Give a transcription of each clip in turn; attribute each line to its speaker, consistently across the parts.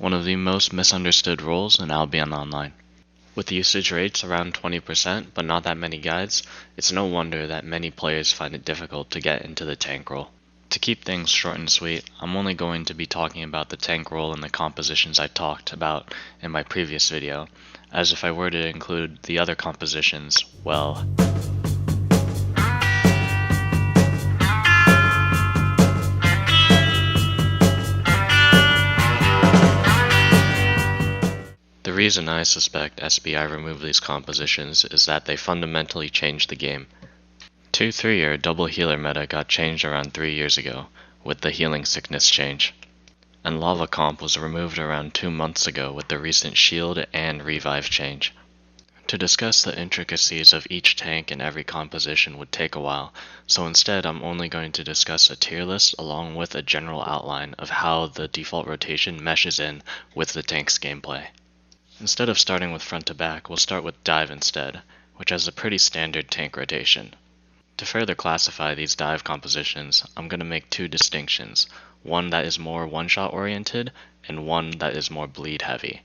Speaker 1: one of the most misunderstood roles in Albion Online. With usage rates around 20% but not that many guides, it's no wonder that many players find it difficult to get into the tank role. To keep things short and sweet, I'm only going to be talking about the tank role and the compositions I talked about in my previous video, as if I were to include the other compositions, well, the reason I suspect SBI removed these compositions is that they fundamentally changed the game. 2-3 or double healer meta got changed around 3 years ago, with the healing sickness change. And lava comp was removed around 2 months ago with the recent shield and revive change. To discuss the intricacies of each tank and every composition would take a while, so instead I'm only going to discuss a tier list along with a general outline of how the default rotation meshes in with the tank's gameplay. Instead of starting with front to back, we'll start with dive instead, which has a pretty standard tank rotation. To further classify these dive compositions, I'm going to make two distinctions, one that is more one-shot oriented and one that is more bleed heavy.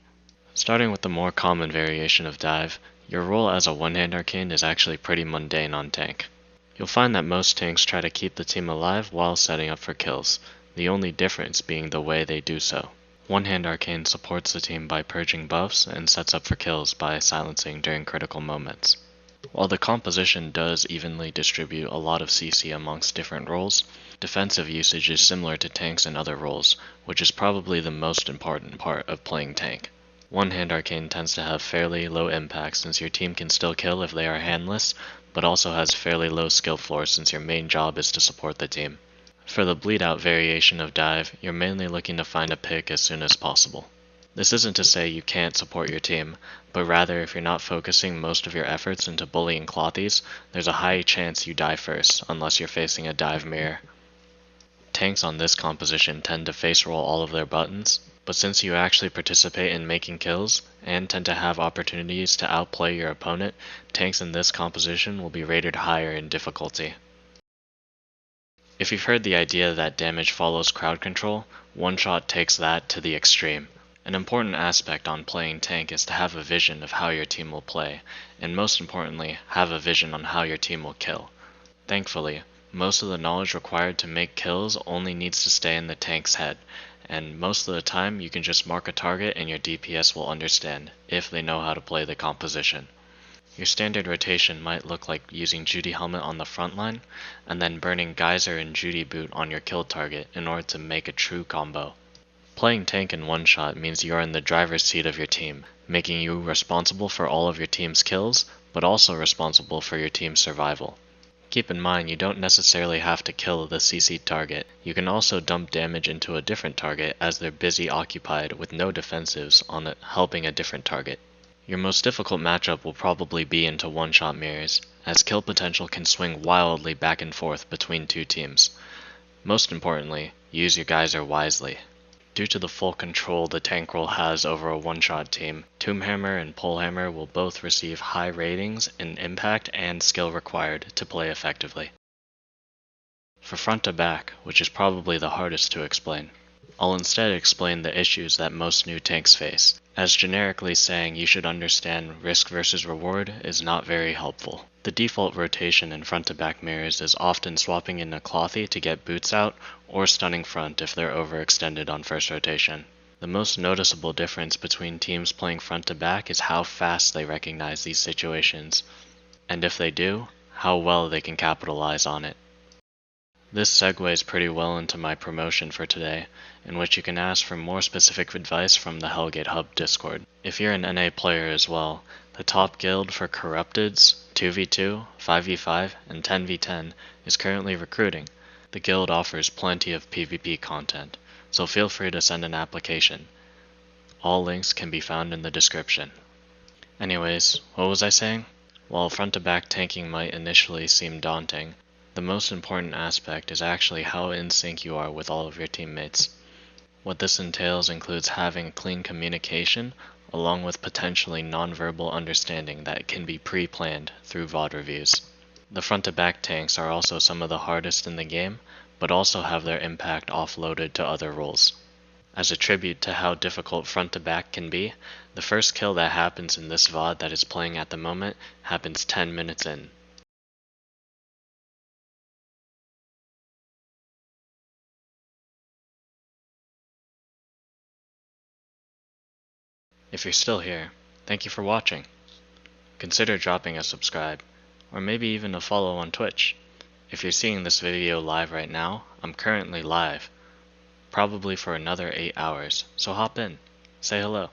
Speaker 1: Starting with the more common variation of dive, your role as a one-hand arcane is actually pretty mundane on tank. You'll find that most tanks try to keep the team alive while setting up for kills, the only difference being the way they do so. One-hand arcane supports the team by purging buffs and sets up for kills by silencing during critical moments. While the composition does evenly distribute a lot of CC amongst different roles, defensive usage is similar to tanks and other roles, which is probably the most important part of playing tank. One-hand arcane tends to have fairly low impact since your team can still kill if they are handless, but also has fairly low skill floor since your main job is to support the team. For the bleed out variation of dive, you're mainly looking to find a pick as soon as possible. This isn't to say you can't support your team, but rather if you're not focusing most of your efforts into bullying clothies, there's a high chance you die first, unless you're facing a dive mirror. Tanks on this composition tend to face roll all of their buttons, but since you actually participate in making kills, and tend to have opportunities to outplay your opponent, tanks in this composition will be rated higher in difficulty. If you've heard the idea that damage follows crowd control, one shot takes that to the extreme. An important aspect on playing tank is to have a vision of how your team will play, and most importantly, have a vision on how your team will kill. Thankfully, most of the knowledge required to make kills only needs to stay in the tank's head, and most of the time you can just mark a target and your DPS will understand, if they know how to play the composition. Your standard rotation might look like using Judy Helmet on the front line, and then burning Geyser and Judy Boot on your kill target in order to make a true combo. Playing tank in one shot means you are in the driver's seat of your team, making you responsible for all of your team's kills, but also responsible for your team's survival. Keep in mind you don't necessarily have to kill the CC target, you can also dump damage into a different target as they're busy occupied with no defensives on helping a different target. Your most difficult matchup will probably be into one-shot mirrors, as kill potential can swing wildly back and forth between two teams. Most importantly, use your Geyser wisely. Due to the full control the tank role has over a one-shot team, Tombhammer and Polehammer will both receive high ratings in impact and skill required to play effectively. For front to back, which is probably the hardest to explain, I'll instead explain the issues that most new tanks face, as generically saying you should understand risk versus reward is not very helpful. The default rotation in front to back mirrors is often swapping in a clothy to get boots out, or stunning front if they're overextended on first rotation. The most noticeable difference between teams playing front to back is how fast they recognize these situations, and if they do, how well they can capitalize on it. This segues pretty well into my promotion for today, in which you can ask for more specific advice from the Hellgate Hub Discord. If you're an NA player as well, the top guild for Corrupteds, 2v2, 5v5, and 10v10 is currently recruiting. The guild offers plenty of PvP content, so feel free to send an application. All links can be found in the description. Anyways, what was I saying? While front to back tanking might initially seem daunting, the most important aspect is actually how in sync you are with all of your teammates. What this entails includes having clean communication, along with potentially non-verbal understanding that can be pre-planned through VOD reviews. The front-to-back tanks are also some of the hardest in the game, but also have their impact offloaded to other roles. As a tribute to how difficult front to back can be, the first kill that happens in this VOD that is playing at the moment happens 10 minutes in. If you're still here, thank you for watching. Consider dropping a subscribe, or maybe even a follow on Twitch. If you're seeing this video live right now, I'm currently live, probably for another 8 hours, so hop in, say hello.